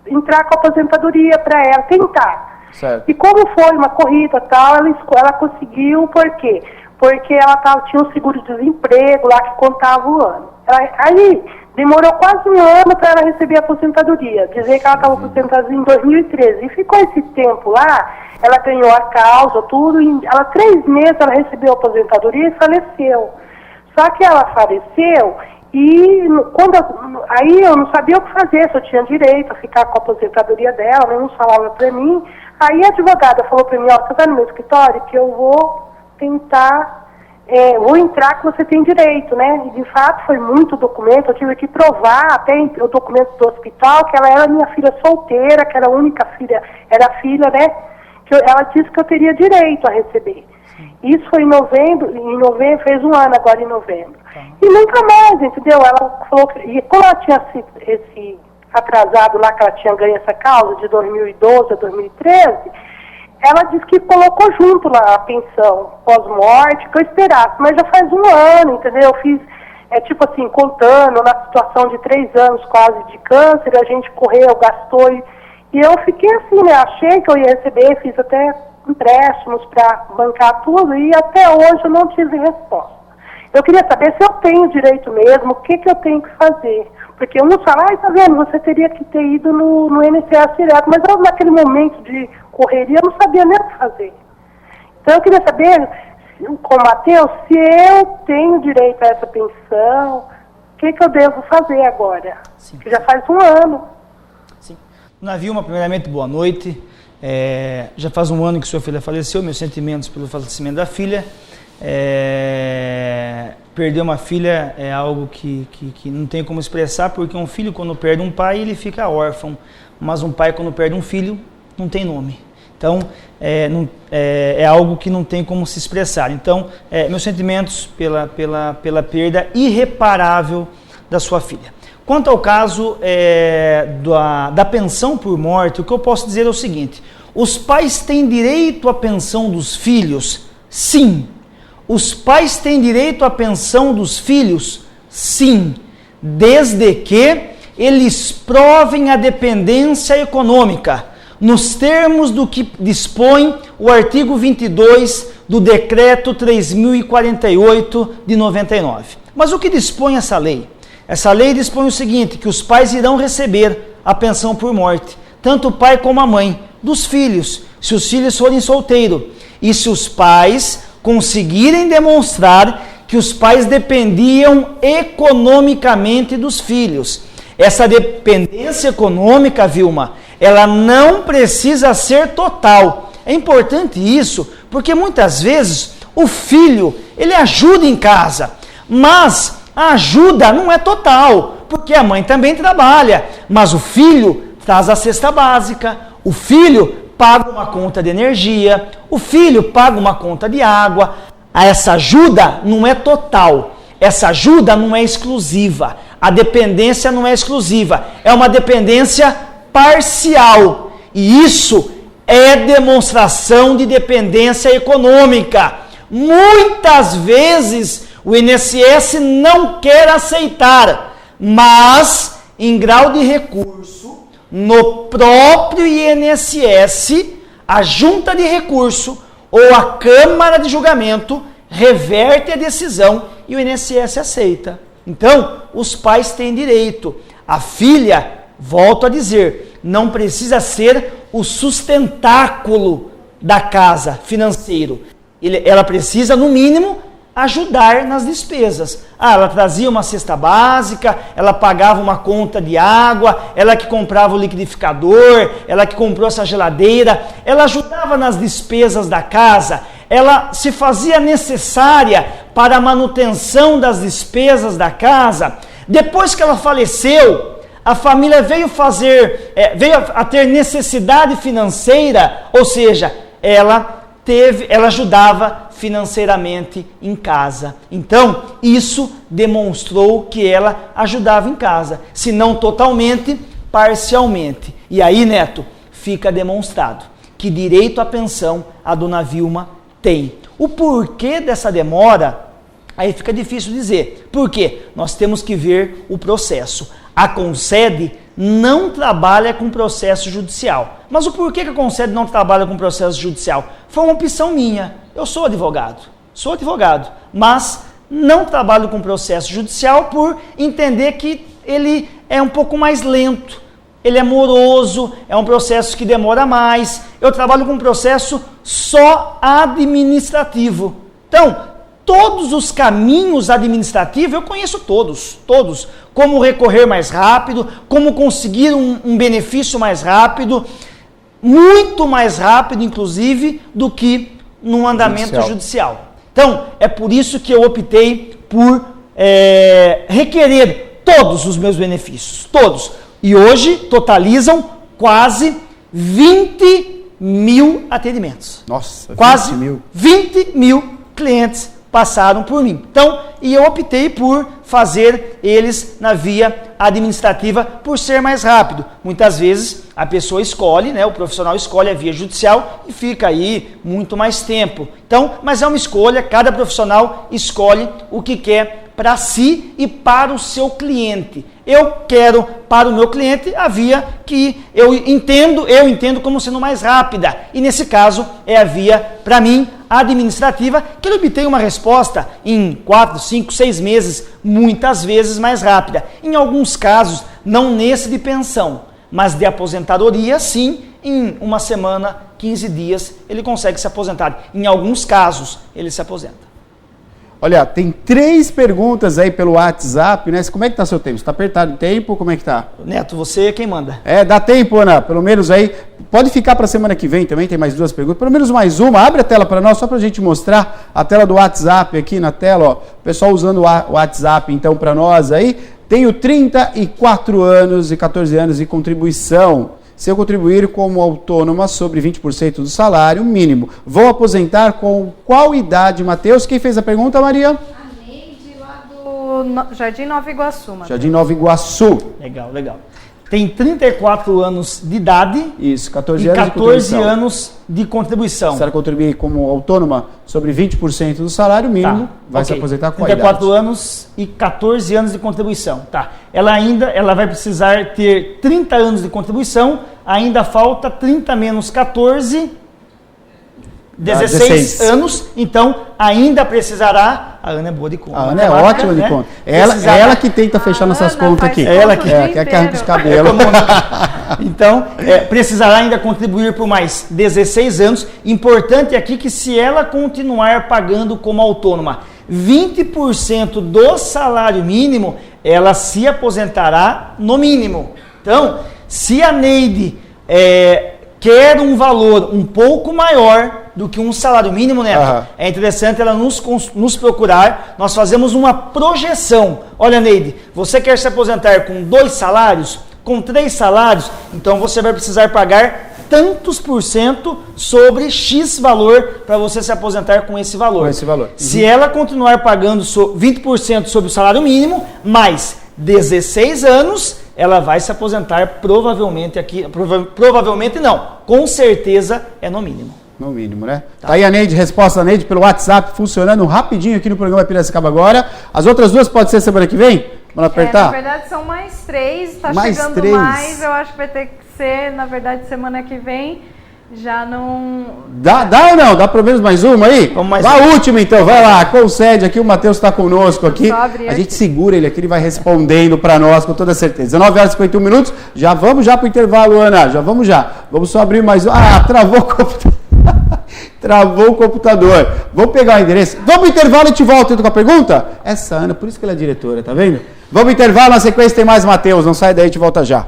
entrar com a aposentadoria para ela, tentar. Certo. E como foi uma corrida e tal, ela conseguiu, por quê? Porque ela tinha um seguro-desemprego lá que contava o ano. Aí demorou quase um ano para ela receber a aposentadoria. Dizer que ela estava aposentada em 2013. E ficou esse tempo lá, ela ganhou a causa, tudo, e 3 meses ela recebeu a aposentadoria e faleceu. Só que ela faleceu e aí eu não sabia o que fazer, se eu tinha direito a ficar com a aposentadoria dela, não falava para mim. Aí a advogada falou para mim, você vai no meu escritório que eu vou tentar, vou entrar que você tem direito, né? E de fato foi muito documento, eu tive que provar até o documento do hospital que ela era minha filha solteira, que era a única filha, era filha, né? Ela disse que eu teria direito a receber. Isso foi em novembro, fez um ano agora em novembro. E nunca mais, entendeu? Ela falou que, e como ela tinha esse atrasado lá, que ela tinha ganho essa causa de 2012 a 2013, ela disse que colocou junto lá a pensão pós-morte, que eu esperasse, mas já faz um ano, entendeu? Eu fiz, tipo assim, contando na situação de 3 anos quase de câncer, a gente correu, gastou, e eu fiquei assim, né? Achei que eu ia receber, fiz até empréstimos para bancar tudo, e até hoje eu não tive resposta. Eu queria saber se eu tenho direito mesmo, o que eu tenho que fazer. Porque uns falam, tá vendo, você teria que ter ido no INSS direto, mas eu naquele momento de correria não sabia nem o que fazer. Então eu queria saber, com o Matheus, se eu tenho direito a essa pensão, o que eu devo fazer agora? Sim. Que já faz um ano. Sim. Dona Vilma, primeiramente, boa noite. Já faz um ano que sua filha faleceu, meus sentimentos pelo falecimento da filha. Perder uma filha é algo que não tem como expressar, porque um filho, quando perde um pai, ele fica órfão, mas um pai, quando perde um filho, não tem nome. Então, é algo que não tem como se expressar. Então, meus sentimentos pela perda irreparável da sua filha. Quanto ao caso da pensão por morte, o que eu posso dizer é o seguinte: os pais têm direito à pensão dos filhos? Sim. Os pais têm direito à pensão dos filhos? Sim, desde que eles provem a dependência econômica, nos termos do que dispõe o artigo 22 do Decreto 3.048 de 99. Mas o que dispõe essa lei? Essa lei dispõe o seguinte, que os pais irão receber a pensão por morte, tanto o pai como a mãe, dos filhos, se os filhos forem solteiros, e se os pais conseguirem demonstrar que os pais dependiam economicamente dos filhos. Essa dependência econômica, Vilma, ela não precisa ser total. É importante isso, porque muitas vezes o filho, ele ajuda em casa, mas a ajuda não é total, porque a mãe também trabalha, mas o filho traz a cesta básica, o filho paga uma conta de energia, o filho paga uma conta de água. Essa ajuda não é total, essa ajuda não é exclusiva, a dependência não é exclusiva, é uma dependência parcial, e isso é demonstração de dependência econômica. Muitas vezes o INSS não quer aceitar, mas em grau de recurso, no próprio INSS, a junta de recurso ou a Câmara de Julgamento reverte a decisão e o INSS aceita. Então, os pais têm direito. A filha, volto a dizer, não precisa ser o sustentáculo da casa financeiro. Ela precisa, no mínimo, ajudar nas despesas. Ela trazia uma cesta básica, ela pagava uma conta de água, ela que comprava o liquidificador, ela que comprou essa geladeira, ela ajudava nas despesas da casa, ela se fazia necessária para a manutenção das despesas da casa. Depois que ela faleceu, a família veio a ter necessidade financeira, ou seja, ela ajudava financeiramente em casa. Então, isso demonstrou que ela ajudava em casa, se não totalmente, parcialmente. E aí, Neto, fica demonstrado que direito à pensão a dona Vilma tem. O porquê dessa demora, aí fica difícil dizer. Por quê? Nós temos que ver o processo. A Concede não trabalha com processo judicial. Mas o porquê que a Concede não trabalha com processo judicial? Foi uma opção minha. Eu sou advogado, mas não trabalho com processo judicial por entender que ele é um pouco mais lento, ele é moroso, é um processo que demora mais. Eu trabalho com um processo só administrativo. Então, todos os caminhos administrativos eu conheço todos. Como recorrer mais rápido, como conseguir um benefício mais rápido, muito mais rápido, inclusive, do que num andamento judicial. Então, é por isso que eu optei por requerer todos os meus benefícios, todos. E hoje totalizam quase 20 mil atendimentos. Nossa, quase 20 mil. 20 mil clientes passaram por mim. Então, e eu optei por fazer eles na via administrativa por ser mais rápido. Muitas vezes a pessoa escolhe, o profissional escolhe a via judicial e fica aí muito mais tempo. Então, mas é uma escolha, cada profissional escolhe o que quer para si e para o seu cliente. Eu quero para o meu cliente a via que eu entendo como sendo mais rápida. E nesse caso é a via, para mim, administrativa, que ele obtém uma resposta em 4, 5, 6 meses, muitas vezes mais rápida. Em alguns casos, não nesse de pensão, mas de aposentadoria, sim, em uma semana, 15 dias, ele consegue se aposentar. Em alguns casos, ele se aposenta. Olha, tem 3 perguntas aí pelo WhatsApp, né? Como é que tá seu tempo? Você tá apertado de tempo? Como é que tá? Neto, você é quem manda. Dá tempo, Ana, pelo menos aí. Pode ficar para semana que vem também, tem mais 2 perguntas. Pelo menos mais uma. Abre a tela para nós, só para a gente mostrar a tela do WhatsApp aqui na tela, ó. O pessoal usando o WhatsApp, então, para nós aí. Tenho 34 anos e 14 anos de contribuição. Se eu contribuir como autônoma sobre 20% do salário mínimo, vou aposentar com qual idade, Matheus? Quem fez a pergunta, Maria? A Neide, lá do Jardim Nova Iguaçu, Matheus. Jardim Nova Iguaçu. Legal. Tem 34 anos de idade. Isso, 14 e anos 14 anos de contribuição. Se ela contribuir como autônoma sobre 20% do salário mínimo, vai se aposentar com qual idade? 34 anos e 14 anos de contribuição. Tá. Ela vai precisar ter 30 anos de contribuição, ainda falta 30 menos 14, 16 anos, então ainda precisará. A Ana é boa de conta. A Ana é ótima de conta. Ela que tenta fechar nossas contas aqui. Ela que arranca os cabelos. Então, precisará ainda contribuir por mais 16 anos. Importante aqui que se ela continuar pagando como autônoma 20% do salário mínimo, ela se aposentará no mínimo. Então, se a Neide quer um valor um pouco maior do que um salário mínimo, Neto, é interessante ela nos procurar. Nós fazemos uma projeção. Olha, Neide, você quer se aposentar com 2 salários, com 3 salários, então você vai precisar pagar tantos por cento sobre X valor para você se aposentar com esse valor. Com esse valor. Se ela continuar pagando 20% sobre o salário mínimo, mais 16 anos, ela vai se aposentar provavelmente aqui, provavelmente não, com certeza é no mínimo. No mínimo, né? Tá aí a Neide, resposta da Neide pelo WhatsApp, funcionando rapidinho aqui no programa Piracicaba agora. As outras 2 pode ser semana que vem? Vamos apertar? Na verdade são mais 3, está chegando 3. mais, eu acho que vai ter que ser, na verdade, semana que vem. Já não... Dá ou não? Dá pelo menos mais uma aí? Vamos mais a última então, vai lá, concede aqui, o Matheus está conosco aqui. A gente segura ele aqui, ele vai respondendo para nós com toda certeza. 19h51 minutos, já vamos já para o intervalo, Ana, Vamos só abrir mais um. Travou o computador. Travou o computador. Vamos pegar o endereço. Vamos para o intervalo e te volta com a pergunta? Essa Ana, por isso que ela é diretora, tá vendo? Vamos para o intervalo, na sequência tem mais Matheus, não sai daí, te volta já.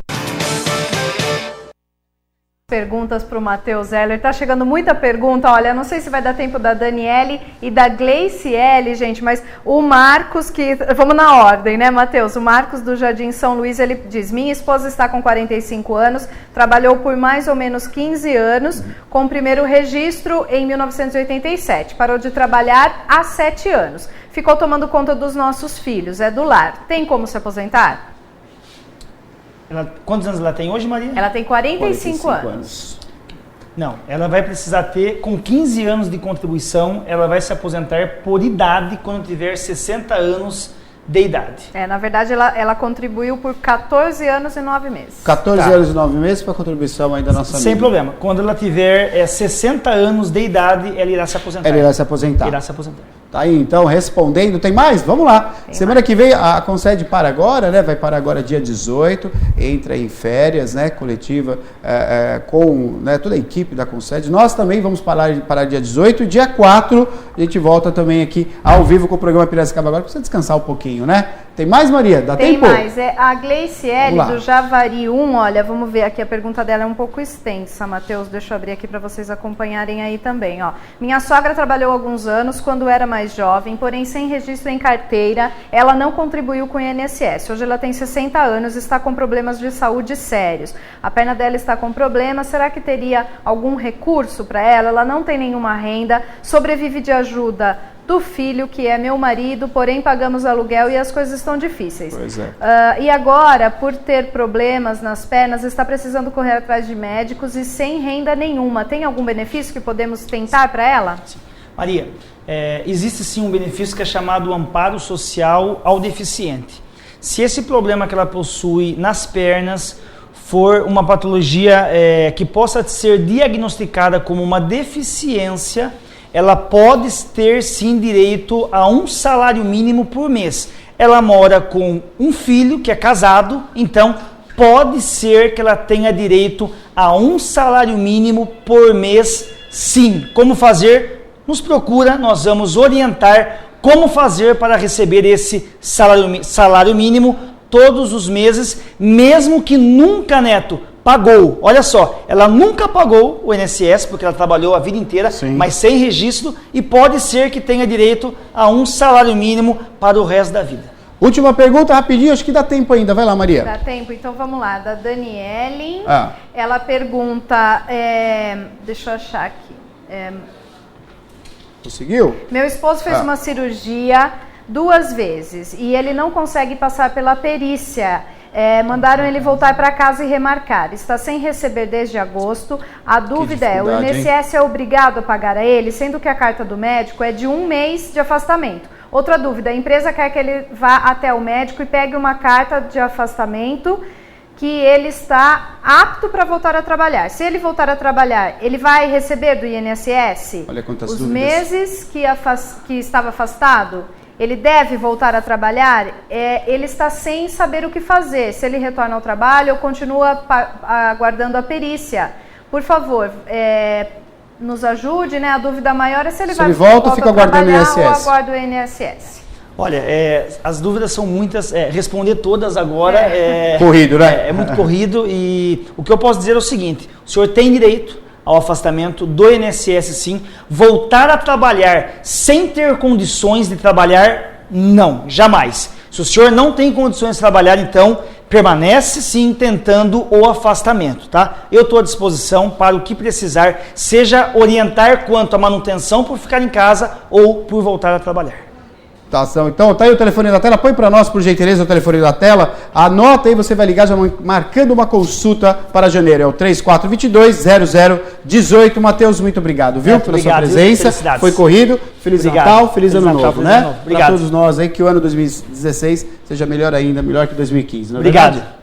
Perguntas para o Matheus Heller. Tá chegando muita pergunta. Olha, não sei se vai dar tempo da Daniele e da Gleiciele, gente, mas o Marcos, vamos na ordem, né, Matheus? O Marcos do Jardim São Luís, ele diz: minha esposa está com 45 anos, trabalhou por mais ou menos 15 anos, com o primeiro registro em 1987. Parou de trabalhar há 7 anos. Ficou tomando conta dos nossos filhos, é do lar. Tem como se aposentar? Quantos anos ela tem hoje, Maria? Ela tem 45 anos. Não, ela vai precisar ter, com 15 anos de contribuição, ela vai se aposentar por idade quando tiver 60 anos de idade. Na verdade, ela contribuiu por 14 anos e 9 meses. 14 anos e 9 meses para a contribuição aí da nossa amiga. Sem problema. Quando ela tiver 60 anos de idade, ela irá se aposentar. Ela irá se aposentar. Irá se aposentar. Tá aí, então, respondendo. Tem mais? Vamos lá. Semana que vem, a Concede para agora, né? Vai para agora dia 18, entra em férias, né? Coletiva com, né, toda a equipe da Concede. Nós também vamos parar dia 18 e dia 4 a gente volta também aqui ao vivo com o programa Piracicaba agora, para você descansar um pouquinho, né? Tem mais, Maria? Dá tempo? Tem mais. A Gleiciele do Javari 1, olha, vamos ver aqui, a pergunta dela é um pouco extensa, Matheus, deixa eu abrir aqui para vocês acompanharem aí também, ó. Minha sogra trabalhou alguns anos quando era mais jovem, porém sem registro em carteira, ela não contribuiu com o INSS. Hoje ela tem 60 anos e está com problemas de saúde sérios. A perna dela está com problema, será que teria algum recurso para ela? Ela não tem nenhuma renda, sobrevive de ajuda do filho, que é meu marido, porém pagamos aluguel e as coisas estão difíceis. Pois é. E agora, por ter problemas nas pernas, está precisando correr atrás de médicos e sem renda nenhuma. Tem algum benefício que podemos tentar para ela? Sim. Maria, existe sim um benefício que é chamado amparo social ao deficiente. Se esse problema que ela possui nas pernas for uma patologia que possa ser diagnosticada como uma deficiência, ela pode ter sim direito a um salário mínimo por mês. Ela mora com um filho que é casado, então pode ser que ela tenha direito a um salário mínimo por mês, sim. Como fazer? Nos procura, nós vamos orientar como fazer para receber esse salário mínimo todos os meses, mesmo que nunca, Neto, pagou. Olha só, ela nunca pagou o INSS, porque ela trabalhou a vida inteira, sim, mas sem registro, e pode ser que tenha direito a um salário mínimo para o resto da vida. Última pergunta, rapidinho, acho que dá tempo ainda. Vai lá, Maria. Dá tempo, então vamos lá. Da Daniele, ela pergunta, deixa eu achar aqui. Conseguiu? Meu esposo fez uma cirurgia 2 vezes e ele não consegue passar pela perícia. Mandaram ele voltar para casa e remarcar. Está sem receber desde agosto. A dúvida é, o INSS é obrigado a pagar a ele, sendo que a carta do médico é de 1 mês de afastamento. Outra dúvida, a empresa quer que ele vá até o médico e pegue uma carta de afastamento que ele está apto para voltar a trabalhar. Se ele voltar a trabalhar, ele vai receber do INSS Olha quantas os dúvidas. Meses que estava afastado? Ele deve voltar a trabalhar? Ele está sem saber o que fazer. Se ele retorna ao trabalho ou continua aguardando a perícia. Por favor, nos ajude, né? A dúvida maior é se ele vai volta ou fica aguardando o INSS. Ou aguarda o INSS. Olha, as dúvidas são muitas, responder todas agora corrido, né? É muito corrido, e o que eu posso dizer é o seguinte: o senhor tem direito ao afastamento do INSS, sim. Voltar a trabalhar sem ter condições de trabalhar, não, jamais. Se o senhor não tem condições de trabalhar, então permanece sim tentando o afastamento, tá? Eu estou à disposição para o que precisar, seja orientar quanto à manutenção por ficar em casa ou por voltar a trabalhar. Então, tá aí o telefone da tela, põe para nós, por gentileza, o telefone da tela, anota aí, você vai ligar já marcando uma consulta para janeiro, é o 3422-0018. Matheus, muito obrigado, viu, pela sua presença, foi corrido, Feliz Natal, Feliz Ano Novo, né? Para todos nós aí, que o ano 2016 seja melhor ainda, melhor que 2015, não é verdade? Obrigado.